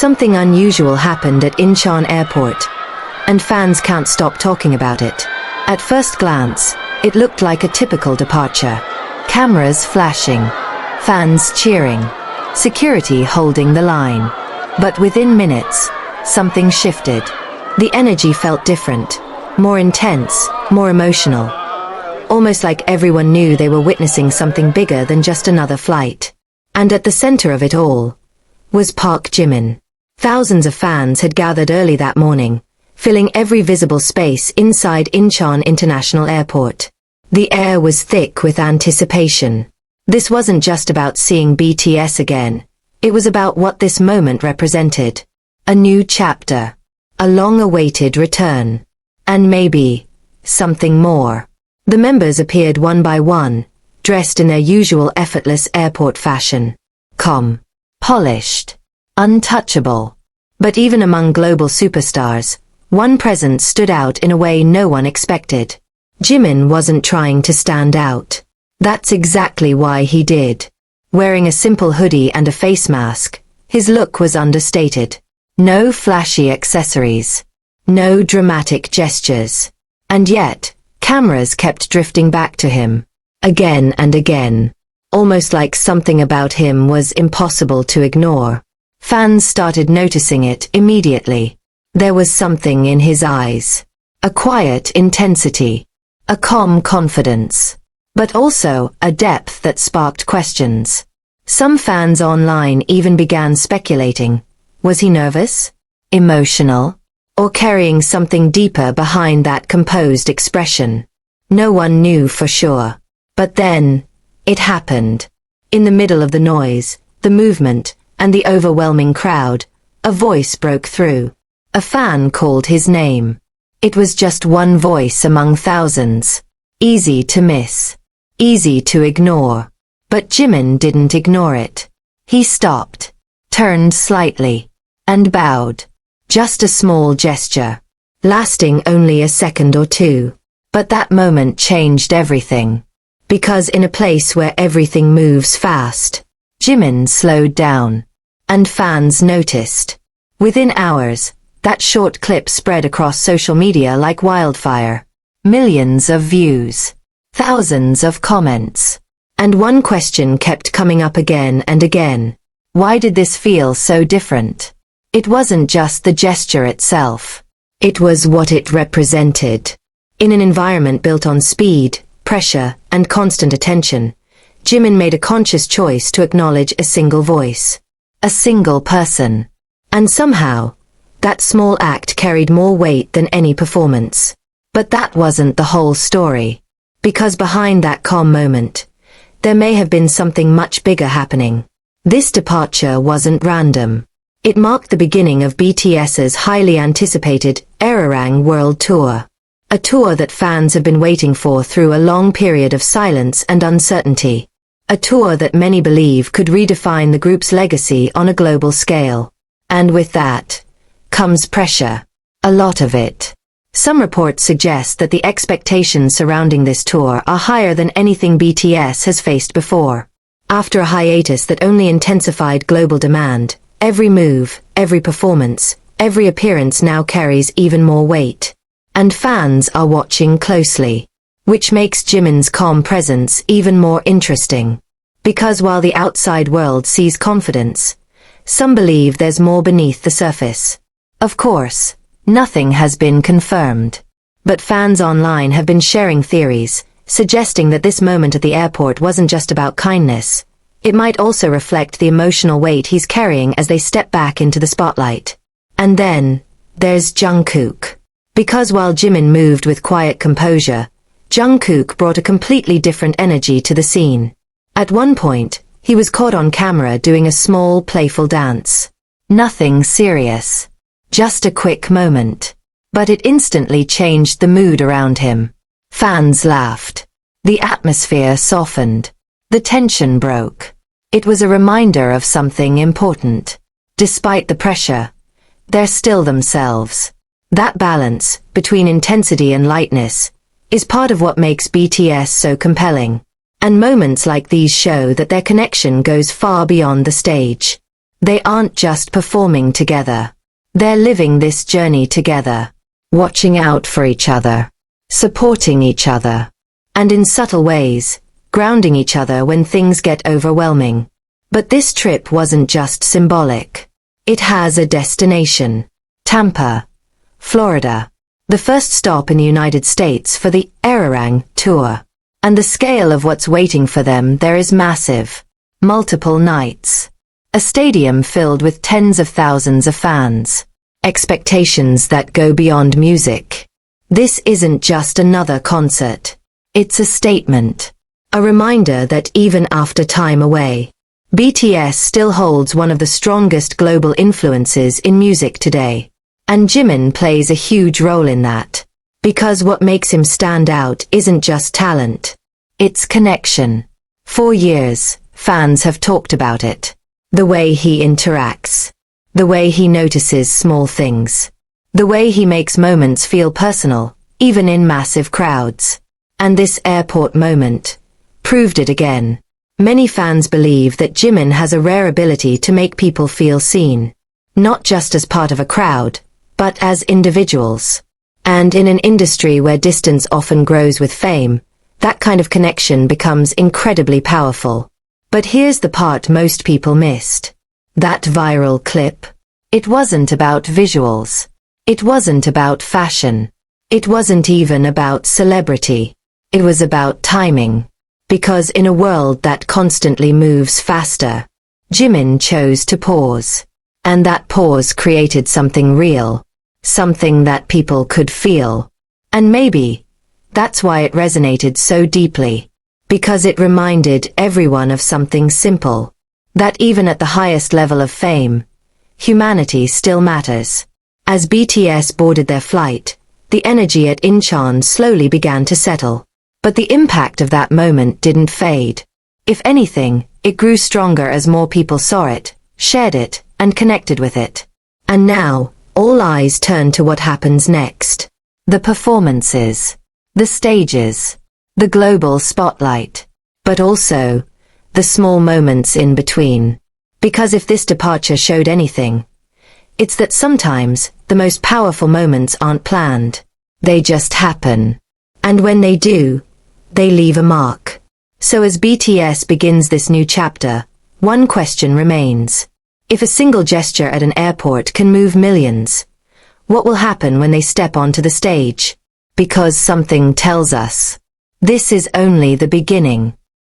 Something unusual happened at Incheon airport, and fans can't stop talking about it. At first glance, it looked like a typical departure. Cameras flashing, fans cheering, security holding the line. But within minutes, something shifted. The energy felt different, more intense, more emotional. Almost like everyone knew they were witnessing something bigger than just another flight. And at the center of it all was Park Jimin. Thousands of fans had gathered early that morning, filling every visible space inside Incheon International Airport. The air was thick with anticipation. This wasn't just about seeing BTS again. It was about what this moment represented. A new chapter. A long-awaited return. And maybe something more. The members appeared one by one, dressed in their usual effortless airport fashion. Calm. Polished. Untouchable. But even among global superstars, one presence stood out in a way no one expected. Jimin wasn't trying to stand out. That's exactly why he did. Wearing a simple hoodie and a face mask, his look was understated. No flashy accessories. No dramatic gestures. And yet, cameras kept drifting back to him. Again and again. Almost like something about him was impossible to ignore. Fans started noticing it immediately. There was something in his eyes. A quiet intensity. A calm confidence. But also a depth that sparked questions. Some fans online even began speculating. Was he nervous? Emotional? Or carrying something deeper behind that composed expression? No one knew for sure. But then, it happened. In the middle of the noise, the movement, and the overwhelming crowd, a voice broke through. A fan called his name. It was just one voice among thousands. Easy to miss. Easy to ignore. But Jimin didn't ignore it. He stopped, turned slightly, and bowed. Just a small gesture, lasting only a second or two. But that moment changed everything. Because in a place where everything moves fast, Jimin slowed down. And fans noticed. Within hours, that short clip spread across social media like wildfire. Millions of views. Thousands of comments. And one question kept coming up again and again. Why did this feel so different? It wasn't just the gesture itself. It was what it represented. In an environment built on speed, pressure, and constant attention, Jimin made a conscious choice to acknowledge a single voice. A single person. And somehow, that small act carried more weight than any performance. But that wasn't the whole story. Because behind that calm moment, there may have been something much bigger happening. This departure wasn't random. It marked the beginning of BTS's highly anticipated Arirang World Tour. A tour that fans have been waiting for through a long period of silence and uncertainty. A tour that many believe could redefine the group's legacy on a global scale. And with that, comes pressure. A lot of it. Some reports suggest that the expectations surrounding this tour are higher than anything BTS has faced before. After a hiatus that only intensified global demand, every move, every performance, every appearance now carries even more weight. And fans are watching closely. Which makes Jimin's calm presence even more interesting. Because while the outside world sees confidence, some believe there's more beneath the surface. Of course, nothing has been confirmed. But fans online have been sharing theories, suggesting that this moment at the airport wasn't just about kindness. It might also reflect the emotional weight he's carrying as they step back into the spotlight. And then, there's Jikook. Because while Jimin moved with quiet composure, Jikook brought a completely different energy to the scene. At one point, he was caught on camera doing a small, playful dance. Nothing serious. Just a quick moment. But it instantly changed the mood around him. Fans laughed. The atmosphere softened. The tension broke. It was a reminder of something important. Despite the pressure, they're still themselves. That balance, between intensity and lightness, is part of what makes BTS so compelling. And moments like these show that their connection goes far beyond the stage. They aren't just performing together. They're living this journey together, watching out for each other, supporting each other, and in subtle ways, grounding each other when things get overwhelming. But this trip wasn't just symbolic. It has a destination. Tampa, Florida. The first stop in the United States for the Arirang tour. And the scale of what's waiting for them there is massive. Multiple nights. A stadium filled with tens of thousands of fans. Expectations that go beyond music. This isn't just another concert. It's a statement. A reminder that even after time away, BTS still holds one of the strongest global influences in music today. And Jimin plays a huge role in that. Because what makes him stand out isn't just talent. It's connection. For years, fans have talked about it. The way he interacts. The way he notices small things. The way he makes moments feel personal, even in massive crowds. And this airport moment proved it again. Many fans believe that Jimin has a rare ability to make people feel seen. Not just as part of a crowd, but as individuals. And in an industry where distance often grows with fame, that kind of connection becomes incredibly powerful. But here's the part most people missed. That viral clip. It wasn't about visuals. It wasn't about fashion. It wasn't even about celebrity. It was about timing. Because in a world that constantly moves faster, Jimin chose to pause. And that pause created something real. Something that people could feel. And maybe that's why it resonated so deeply. Because it reminded everyone of something simple. That even at the highest level of fame, humanity still matters. As BTS boarded their flight, the energy at Incheon slowly began to settle. But the impact of that moment didn't fade. If anything, it grew stronger as more people saw it, shared it, and connected with it. And now, all eyes turn to what happens next. The performances. The stages. The global spotlight. But also, the small moments in between. Because if this departure showed anything, it's that sometimes the most powerful moments aren't planned. They just happen. And when they do, they leave a mark. So as BTS begins this new chapter, one question remains. If a single gesture at an airport can move millions, what will happen when they step onto the stage? Because something tells us, this is only the beginning.